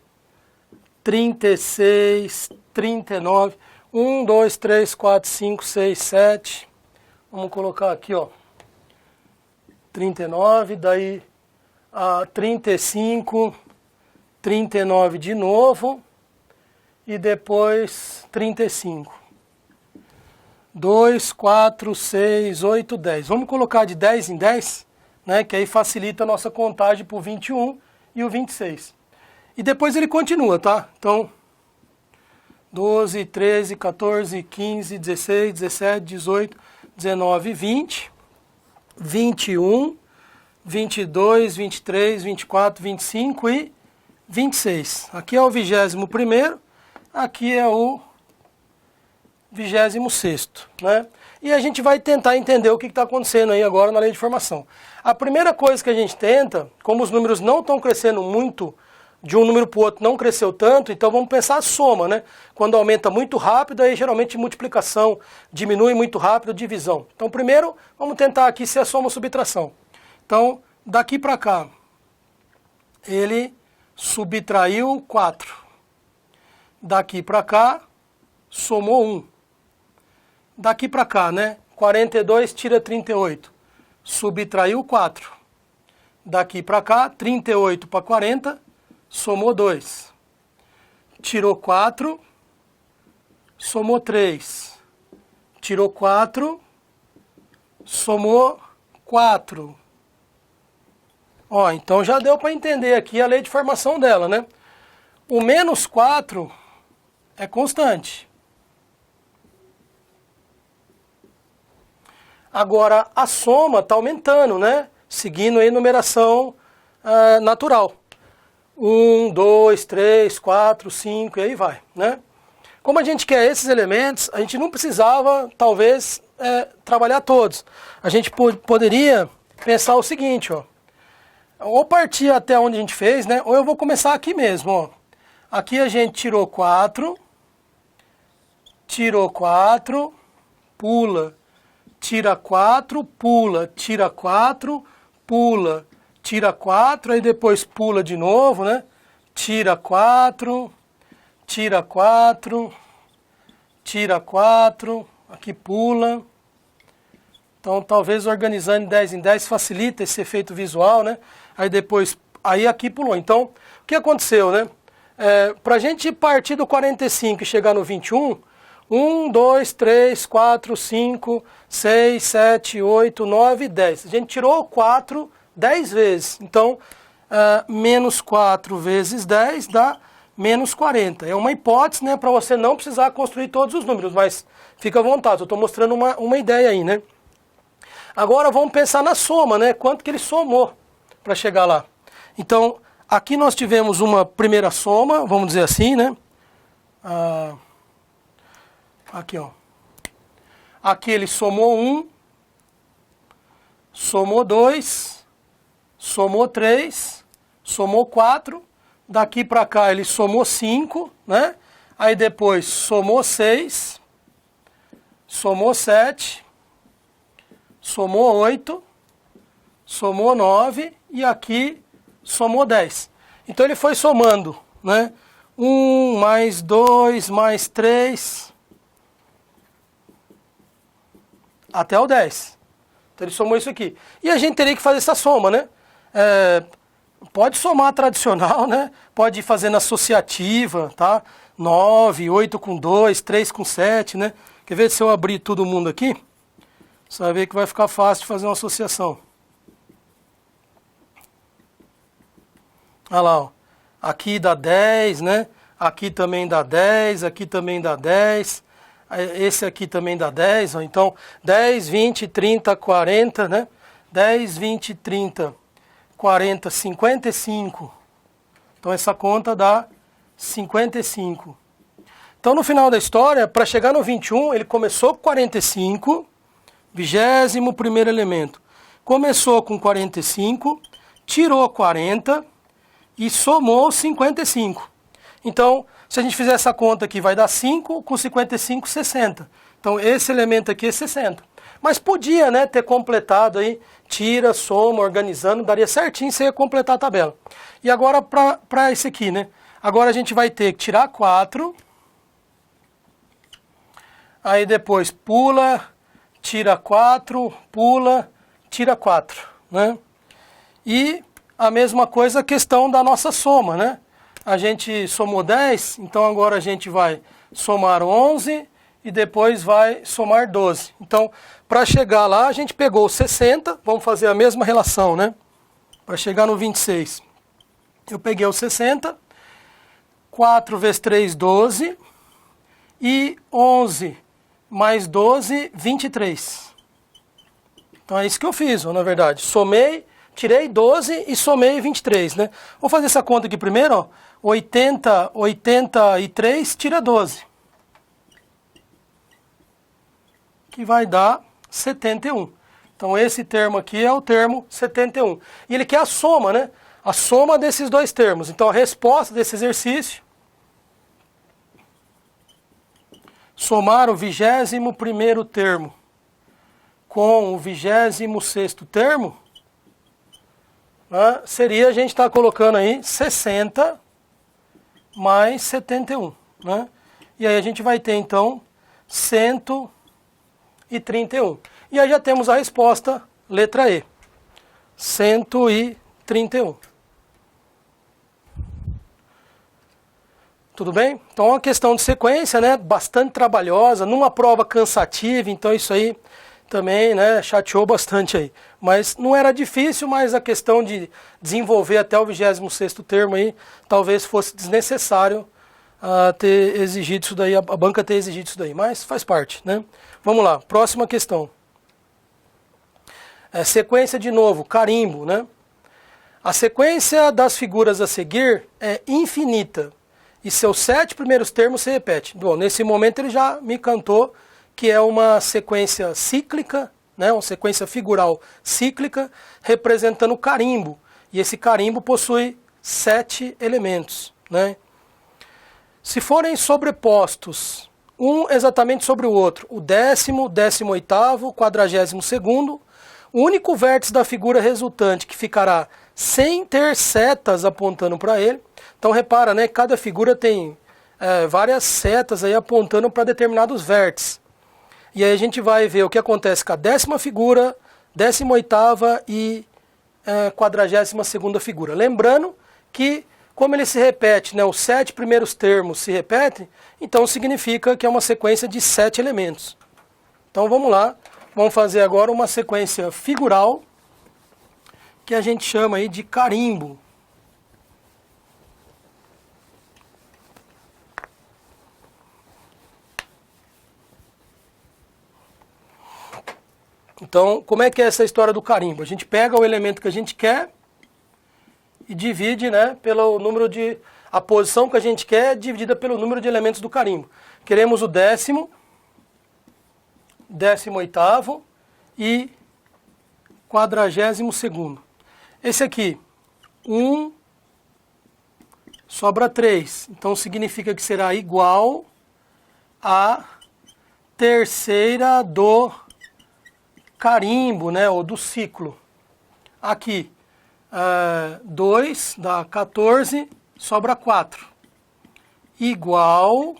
36, 39, 1, 2, 3, 4, 5, 6, 7. Vamos colocar aqui, ó, 39, daí 35, 39 de novo e depois 35. 2, 4, 6, 8, 10. Vamos colocar de 10 em 10, né, que aí facilita a nossa contagem para o 21 e o 26. E depois ele continua, tá? Então, 12, 13, 14, 15, 16, 17, 18, 19, 20, 21, 22, 23, 24, 25 e 26. Aqui é o 21º, aqui é o 26º, né? E a gente vai tentar entender o que está acontecendo aí agora na lei de formação. A primeira coisa que a gente tenta, como os números não estão crescendo muito, de um número para o outro não cresceu tanto, então vamos pensar a soma, né? Quando aumenta muito rápido, aí geralmente multiplicação diminui muito rápido, divisão. Então primeiro, vamos tentar aqui se é soma ou subtração. Então, daqui para cá, ele subtraiu 4. Daqui para cá, somou 1. Daqui para cá, né? 42 tira 38. Subtraiu 4. Daqui para cá, 38 para 40, somou 2. Tirou 4, somou 3. Tirou 4, somou 4. Ó, então já deu para entender aqui a lei de formação dela, né? O menos 4 é constante. Agora, a soma está aumentando, né? Seguindo a enumeração natural. 1, 2, 3, 4, 5 e aí vai, né? Como a gente quer esses elementos, a gente não precisava, talvez, trabalhar todos. A gente poderia pensar o seguinte, ó. Ou partir até onde a gente fez, né? Ou eu vou começar aqui mesmo, ó. Aqui a gente tirou 4, pula, tira 4, pula, tira 4, pula, tira 4, aí depois pula de novo, né? Tira 4, tira 4, tira 4, aqui pula. Então talvez organizando 10 em 10 facilita esse efeito visual, né? Aí depois, aí aqui pulou. Então, o que aconteceu, né? Para a gente partir do 45 e chegar no 21, 1, 2, 3, 4, 5, 6, 7, 8, 9, 10. A gente tirou 4 10 vezes. Então, menos 4 vezes 10 dá menos 40. É uma hipótese, né, para você não precisar construir todos os números, mas fica à vontade. Eu estou mostrando uma ideia aí, né? Agora vamos pensar na soma, né? Quanto que ele somou para chegar lá. Então, aqui nós tivemos uma primeira soma, vamos dizer assim, né? Aqui, ó. Aqui ele somou 1, somou 2, somou 3, somou 4. Daqui para cá ele somou 5, né? Aí depois somou 6, somou 7, somou 8, somou 9 e aqui somou 10. Então ele foi somando, né? 1 mais 2 mais 3 até o 10. Então ele somou isso aqui. E a gente teria que fazer essa soma, né? Pode somar tradicional, né? Pode ir fazendo associativa, tá? 9, 8 com 2, 3 com 7, né? Quer ver se eu abrir todo mundo aqui? Você vai ver que vai ficar fácil de fazer uma associação. Olha lá, ó. Aqui dá 10, né? Aqui também dá 10, aqui também dá 10. Esse aqui também dá 10, ó. Então 10, 20, 30, 40, né? 10, 20, 30, 40, 55. Então essa conta dá 55. Então no final da história, para chegar no 21, ele começou com 45, 21º elemento. Começou com 45, tirou 40 e somou 55. Então, se a gente fizer essa conta aqui, vai dar 5, com 55, 60. Então esse elemento aqui é 60. Mas podia, né, ter completado aí, tira, soma, organizando, daria certinho, você ia completar a tabela. E agora para esse aqui, né? Agora a gente vai ter que tirar 4. Aí depois pula, tira 4, pula, tira 4, né? E a mesma coisa a questão da nossa soma, né? A gente somou 10, então agora a gente vai somar 11 e depois vai somar 12. Então, para chegar lá, a gente pegou 60, vamos fazer a mesma relação, né? Para chegar no 26. Eu peguei o 60, 4 vezes 3, 12, e 11 mais 12, 23. Então é isso que eu fiz, na verdade. Somei, tirei 12 e somei 23, né? Vou fazer essa conta aqui primeiro, ó. 83 tira 12. Que vai dar 71. Então esse termo aqui é o termo 71. E ele quer a soma, né? A soma desses dois termos. Então a resposta desse exercício, somar o 21º termo com o 26º termo, né, seria, a gente está colocando aí 60 mais 71. Né? E aí a gente vai ter então 131. E aí já temos a resposta, letra E. 131. Tudo bem? Então é uma questão de sequência, né? Bastante trabalhosa, numa prova cansativa, então isso aí também, né, chateou bastante aí. Mas não era difícil, mas a questão de desenvolver até o 26º termo aí, talvez fosse desnecessário ter exigido isso daí, a banca ter exigido isso daí, mas faz parte, né? Vamos lá, próxima questão. Sequência de novo, carimbo, né? A sequência das figuras a seguir é infinita e seus 7 primeiros termos se repetem. Bom, nesse momento ele já me cantou que é uma sequência cíclica, né? Uma sequência figural cíclica representando o carimbo. E esse carimbo possui 7 elementos, né? Se forem sobrepostos, um exatamente sobre o outro, o 10º, 18º, 42º, o único vértice da figura resultante que ficará sem ter setas apontando para ele. Então repara, né, cada figura tem várias setas aí apontando para determinados vértices. E aí a gente vai ver o que acontece com a 10ª figura, 18ª e 42ª figura. Lembrando que, como ele se repete, né, os 7 primeiros termos se repetem, então significa que é uma sequência de 7 elementos. Então vamos lá, vamos fazer agora uma sequência figural, que a gente chama aí de carimbo. Então, como é que é essa história do carimbo? A gente pega o elemento que a gente quer e divide, né, pelo número de... A posição que a gente quer dividida pelo número de elementos do carimbo. Queremos o 10º, 18º e 42º. Esse aqui, 1, sobra 3. Então significa que será igual a terceira do carimbo, né, ou do ciclo. Aqui, 2 dá 14, sobra 4. Igual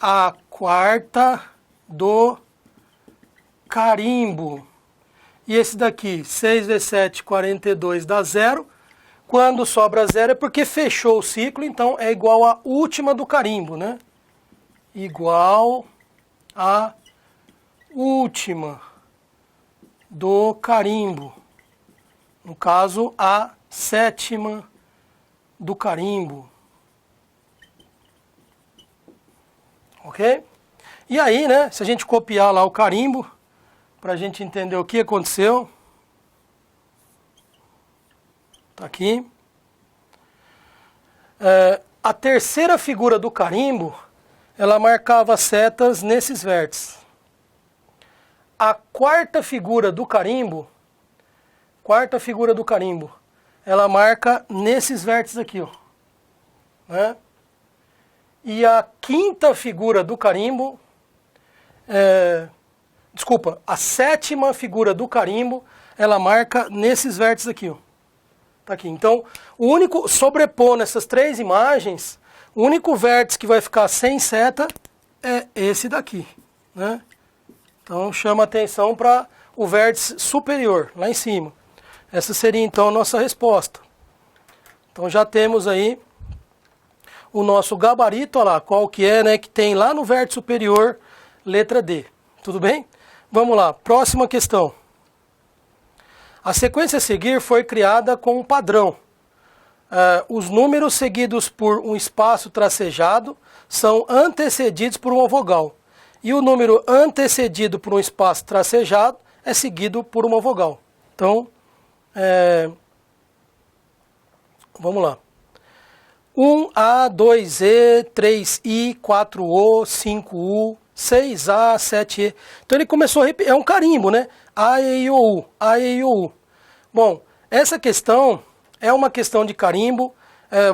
a quarta do carimbo. E esse daqui, 6 vezes 7, 42, dá 0. Quando sobra 0 é porque fechou o ciclo, então é igual à última do carimbo, né? Igual a última do carimbo. No caso, a sétima do carimbo. Ok? E aí, né, se a gente copiar lá o carimbo, para a gente entender o que aconteceu. Tá aqui. A terceira figura do carimbo, ela marcava setas nesses vértices. A quarta figura do carimbo, ela marca nesses vértices aqui, ó. Né? E a quinta figura do carimbo, a sétima figura do carimbo, ela marca nesses vértices aqui, ó. Tá aqui. Então, sobrepondo essas três imagens, o único vértice que vai ficar sem seta é esse daqui, né? Então, chama atenção para o vértice superior, lá em cima. Essa seria, então, a nossa resposta. Então, já temos aí o nosso gabarito, olha lá, qual que é, né, que tem lá no vértice superior, letra D. Tudo bem? Vamos lá, próxima questão. A sequência a seguir foi criada com um padrão. Os números seguidos por um espaço tracejado são antecedidos por uma vogal. E o número antecedido por um espaço tracejado é seguido por uma vogal. Então, vamos lá. 1A, 2E, 3I, 4O, 5U, 6A, 7E. Então ele começou a repetir, é um carimbo, né? A, E, I, O, U, A, E, I, O, U. Bom, essa questão é uma questão de carimbo.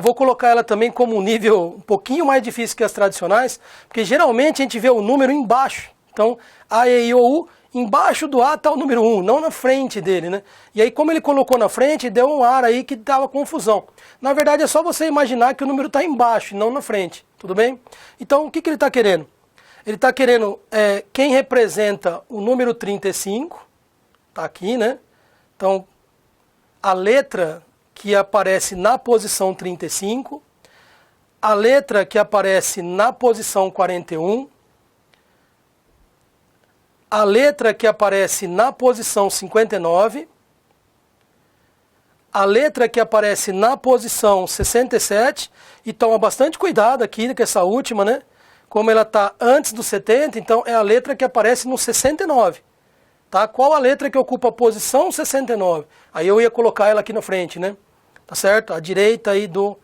Vou colocar ela também como um nível um pouquinho mais difícil que as tradicionais, porque geralmente a gente vê o número embaixo. Então, A, E, I, O, U, embaixo do A está o número 1, não na frente dele, né? E aí, como ele colocou na frente, deu um ar aí que dava confusão. Na verdade, é só você imaginar que o número está embaixo, não na frente, tudo bem? Então, o que ele está querendo? Ele está querendo quem representa o número 35, está aqui, né? Então, a letra que aparece na posição 35, a letra que aparece na posição 41, a letra que aparece na posição 59, a letra que aparece na posição 67, e toma bastante cuidado aqui com essa última, né? Como ela está antes do 70, então é a letra que aparece no 69. Tá? Qual a letra que ocupa a posição 69? Aí eu ia colocar ela aqui na frente, né? Tá certo? À direita aí do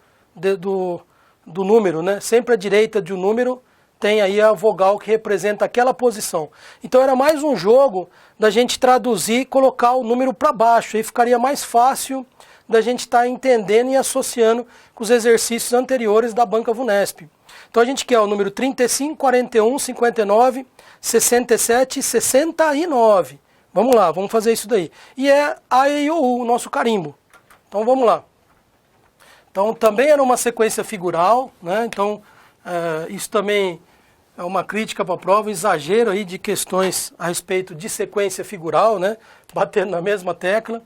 número, né? Sempre à direita de um número tem aí a vogal que representa aquela posição. Então era mais um jogo da gente traduzir e colocar o número para baixo. Aí ficaria mais fácil da gente estar entendendo e associando com os exercícios anteriores da Banca VUNESP. Então a gente quer o número 35, 41, 59, 67 e 69. Vamos lá, vamos fazer isso daí. E é A, E, I, O, U, o nosso carimbo. Então vamos lá. Então também era uma sequência figural, né? Então isso também é uma crítica para a prova, um exagero aí de questões a respeito de sequência figural, né? Batendo na mesma tecla.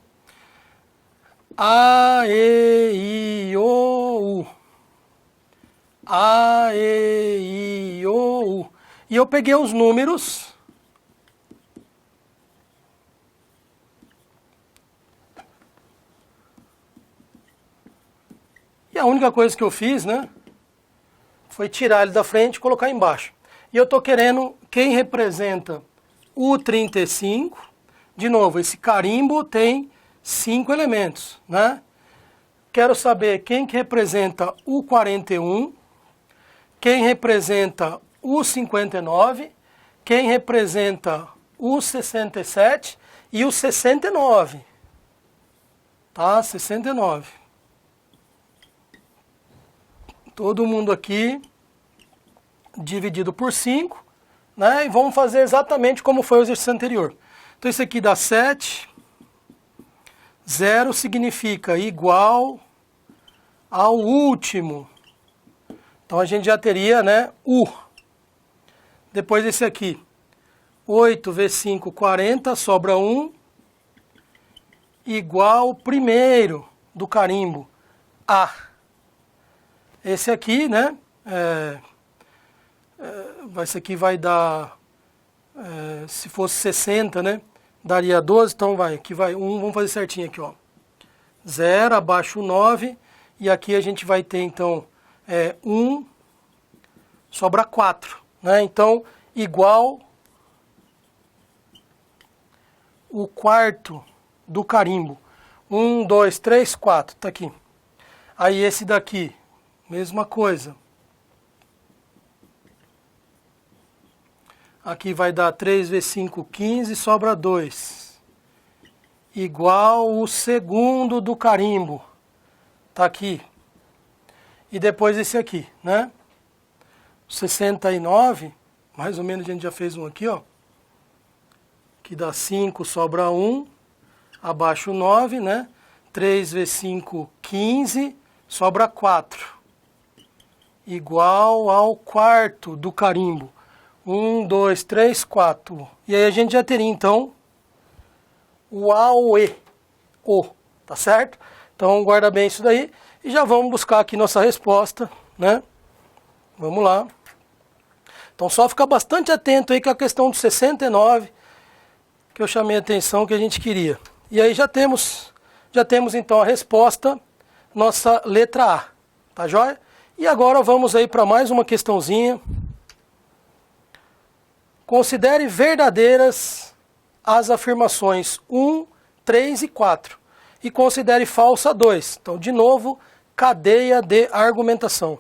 A, E, I, O, U. A, E, I, O, U. E eu peguei os números. E a única coisa que eu fiz, né, foi tirar ele da frente e colocar embaixo. E eu estou querendo quem representa o 35. De novo, esse carimbo tem 5 elementos, né? Quero saber quem que representa o 41, quem representa o 59, quem representa o 67 e o 69. Tá? 69. Todo mundo aqui dividido por 5, né? E vamos fazer exatamente como foi o exercício anterior. Então isso aqui dá 7. 0 significa igual ao último. Então a gente já teria, né, U. Depois esse aqui. 8 vezes 5, 40, sobra 1. Igual ao primeiro do carimbo, A. Esse aqui, né, esse aqui vai dar, se fosse 60, né, daria 12, então aqui vai 1, vamos fazer certinho aqui, ó. 0, abaixo 9, e aqui a gente vai ter, então, 1, sobra 4, né, então, igual o quarto do carimbo. 1, 2, 3, 4, tá aqui. Aí esse daqui, mesma coisa. Aqui vai dar 3 vezes 5, 15, sobra 2. Igual o segundo do carimbo. Tá aqui. E depois esse aqui, né? 69, mais ou menos a gente já fez um aqui, ó. Que dá 5, sobra 1. Abaixo 9, né? 3 vezes 5, 15, sobra 4. Igual ao quarto do carimbo. 1, 2, 3, 4. E aí a gente já teria, então, o A ou E. O, tá certo? Então guarda bem isso daí. E já vamos buscar aqui nossa resposta, né? Vamos lá. Então só ficar bastante atento aí com a questão do 69, que eu chamei a atenção que a gente queria. E aí já temos então a resposta, nossa letra A, tá joia? E agora vamos aí para mais uma questãozinha. Considere verdadeiras as afirmações 1, 3 e 4. E considere falsa 2. Então, de novo, cadeia de argumentação.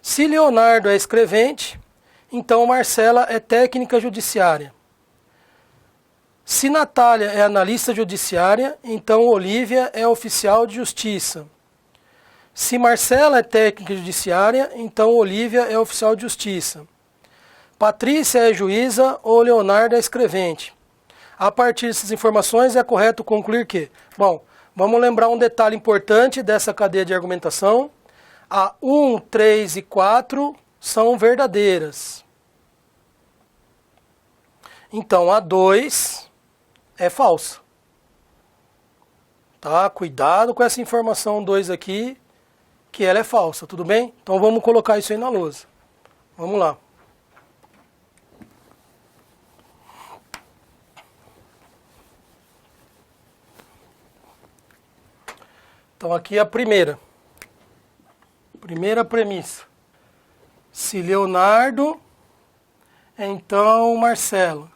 Se Leonardo é escrevente, então Marcela é técnica judiciária. Se Natália é analista judiciária, então Olívia é oficial de justiça. Se Marcela é técnica judiciária, então Olívia é oficial de justiça. Patrícia é juíza ou Leonardo é escrevente. A partir dessas informações é correto concluir que... Bom, vamos lembrar um detalhe importante dessa cadeia de argumentação. A 1, 3 e 4 são verdadeiras. Então a 2... é falsa. Tá? Cuidado com essa informação 2 aqui, que ela é falsa, tudo bem? Então vamos colocar isso aí na lousa. Vamos lá. Então aqui a primeira. Primeira premissa. Se Leonardo, então Marcelo.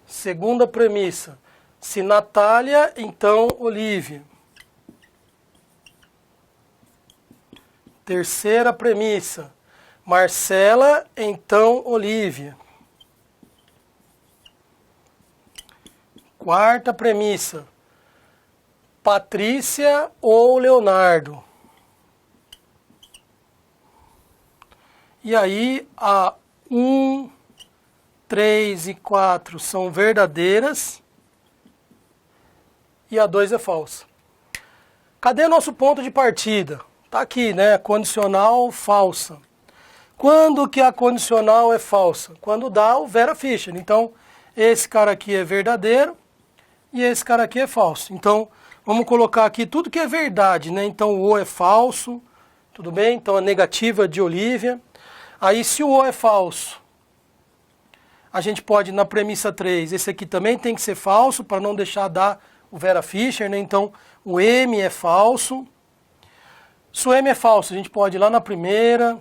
Segunda premissa, se Natália, então Olívia. Terceira premissa, Marcela, então Olívia. Quarta premissa, Patrícia ou Leonardo. E aí a 1, 3 e 4 são verdadeiras e a 2 é falsa. Cadê nosso ponto de partida? Está aqui, né? Condicional falsa. Quando que a condicional é falsa? Quando dá o Vera Fischer. Então, esse cara aqui é verdadeiro e esse cara aqui é falso. Então, vamos colocar aqui tudo que é verdade, né? Então, o O é falso, tudo bem? Então, a negativa de Olívia. Aí, se o O é falso, a gente pode, na premissa 3, esse aqui também tem que ser falso, para não deixar dar o Vera Fischer, né? Então, o M é falso. Se o M é falso, a gente pode ir lá na primeira.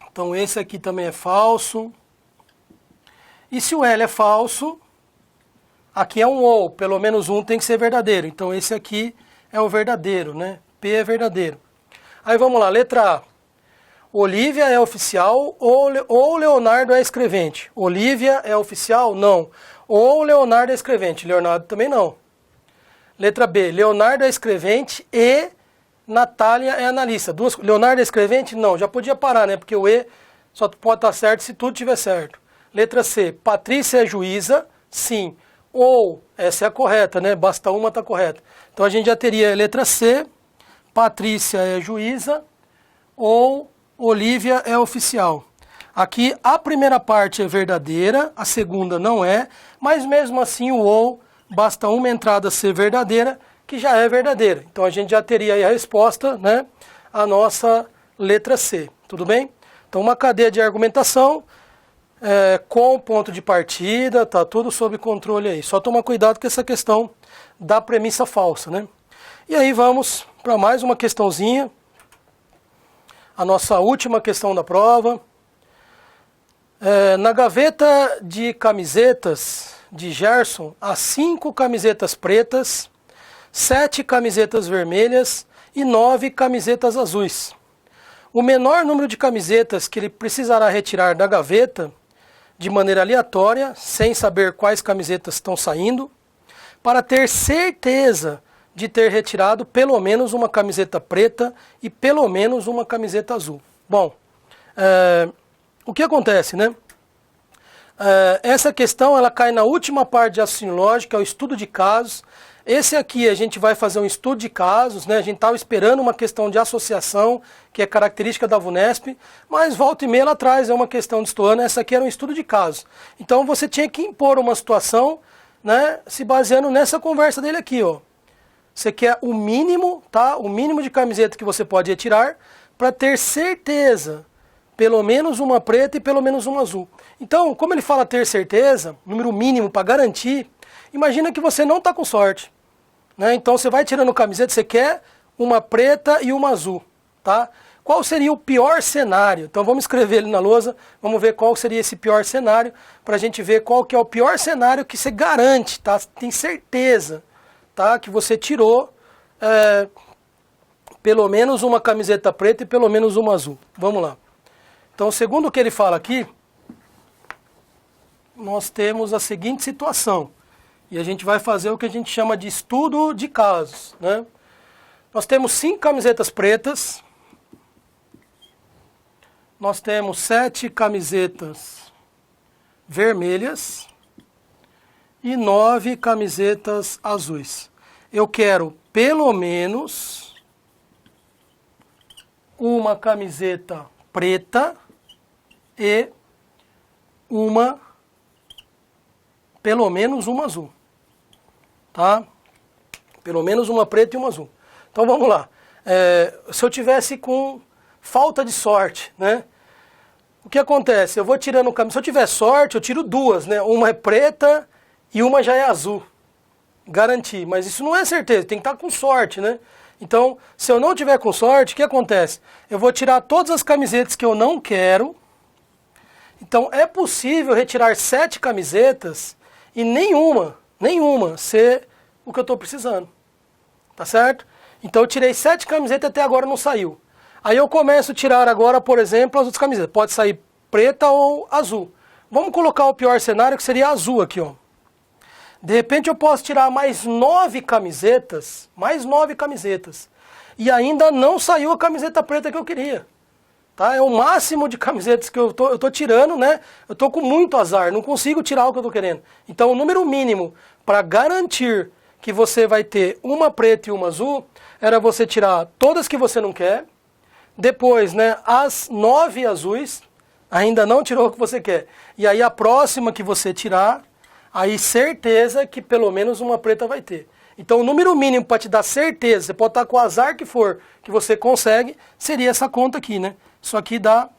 Então, esse aqui também é falso. E se o L é falso, aqui é um ou, pelo menos um tem que ser verdadeiro. Então, esse aqui é o verdadeiro, né? P é verdadeiro. Aí, vamos lá, letra A. Olivia é oficial ou Leonardo é escrevente? Olivia é oficial? Não. Ou Leonardo é escrevente? Leonardo também não. Letra B, Leonardo é escrevente e Natália é analista. Leonardo é escrevente? Não, já podia parar, né? Porque o E só pode estar certo se tudo estiver certo. Letra C, Patrícia é juíza? Sim. Ou, essa é a correta, né? Basta uma estar correta. Então a gente já teria a letra C, Patrícia é juíza ou Olivia é oficial. Aqui a primeira parte é verdadeira, a segunda não é, mas mesmo assim o ou, basta uma entrada ser verdadeira, que já é verdadeira. Então a gente já teria aí a resposta, né? A nossa letra C, tudo bem? Então uma cadeia de argumentação com ponto de partida, tá tudo sob controle aí. Só tomar cuidado com essa questão da premissa falsa, né? E aí vamos para mais uma questãozinha. A nossa última questão da prova. Na gaveta de camisetas de Gerson, há 5 camisetas pretas, 7 camisetas vermelhas e 9 camisetas azuis. O menor número de camisetas que ele precisará retirar da gaveta, de maneira aleatória, sem saber quais camisetas estão saindo, para ter certeza de ter retirado pelo menos uma camiseta preta e pelo menos uma camiseta azul. Bom, o que acontece, né? Essa questão ela cai na última parte de raciocínio lógico, é o estudo de casos. Esse aqui a gente vai fazer um estudo de casos, né? A gente estava esperando uma questão de associação, que é característica da VUNESP, mas volta e meia lá atrás é uma questão de estuando, essa aqui era um estudo de casos. Então você tinha que impor uma situação, né, se baseando nessa conversa dele aqui, ó. Você quer o mínimo, tá? O mínimo de camiseta que você pode retirar para ter certeza, pelo menos uma preta e pelo menos uma azul. Então, como ele fala ter certeza, número mínimo para garantir, imagina que você não está com sorte, né? Então você vai tirando camiseta, você quer uma preta e uma azul, tá? Qual seria o pior cenário? Então vamos escrever ele na lousa, vamos ver qual seria esse pior cenário, para a gente ver qual que é o pior cenário que você garante, tá? Tem certeza, tá? Que você tirou pelo menos uma camiseta preta e pelo menos uma azul. Vamos lá. Então, segundo o que ele fala aqui, nós temos a seguinte situação. E a gente vai fazer o que a gente chama de estudo de casos, né? Nós temos 5 camisetas pretas. Nós temos 7 camisetas vermelhas e 9 camisetas azuis. Eu quero pelo menos uma camiseta preta e pelo menos uma azul, tá? Pelo menos uma preta e uma azul. Então vamos lá. Se eu tivesse com falta de sorte, né? O que acontece? Eu vou tirando camiseta. Se eu tiver sorte, eu tiro 2, né? Uma é preta e uma já é azul. Garantir. Mas isso não é certeza, tem que estar com sorte, né? Então, se eu não tiver com sorte, o que acontece? Eu vou tirar todas as camisetas que eu não quero. Então, é possível retirar 7 camisetas e nenhuma ser o que eu estou precisando. Tá certo? Então, eu tirei 7 camisetas e até agora não saiu. Aí eu começo a tirar agora, por exemplo, as outras camisetas. Pode sair preta ou azul. Vamos colocar o pior cenário, que seria azul aqui, ó. De repente eu posso tirar mais 9 camisetas, e ainda não saiu a camiseta preta que eu queria. Tá? É o máximo de camisetas que eu tô tirando, né? Eu tô com muito azar, não consigo tirar o que eu tô querendo. Então o número mínimo para garantir que você vai ter uma preta e uma azul, era você tirar todas que você não quer, depois, né, as 9 azuis, ainda não tirou o que você quer. E aí a próxima que você tirar, aí certeza que pelo menos uma preta vai ter. Então o número mínimo para te dar certeza, você pode estar com o azar que for, que você consegue, seria essa conta aqui, né? Isso aqui dá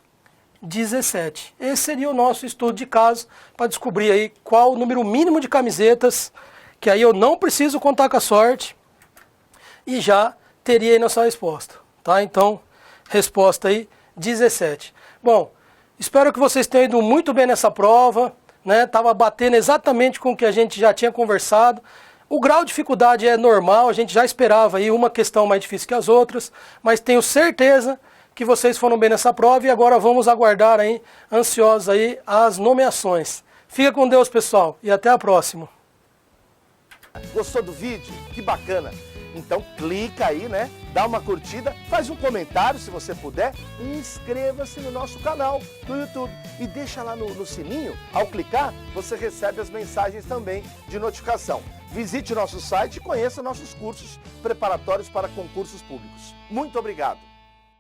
17. Esse seria o nosso estudo de caso, para descobrir aí qual o número mínimo de camisetas, que aí eu não preciso contar com a sorte, e já teria aí nossa resposta, tá? Então, resposta aí, 17. Bom, espero que vocês tenham ido muito bem nessa prova, né? Tava batendo exatamente com o que a gente já tinha conversado. O grau de dificuldade é normal, a gente já esperava aí uma questão mais difícil que as outras, mas tenho certeza que vocês foram bem nessa prova e agora vamos aguardar aí, ansiosos aí, as nomeações. Fica com Deus, pessoal, e até a próxima. Gostou do vídeo? Que bacana! Então clica aí, né? Dá uma curtida, faz um comentário se você puder e inscreva-se no nosso canal no YouTube. E deixa lá no sininho, ao clicar, você recebe as mensagens também de notificação. Visite nosso site e conheça nossos cursos preparatórios para concursos públicos. Muito obrigado!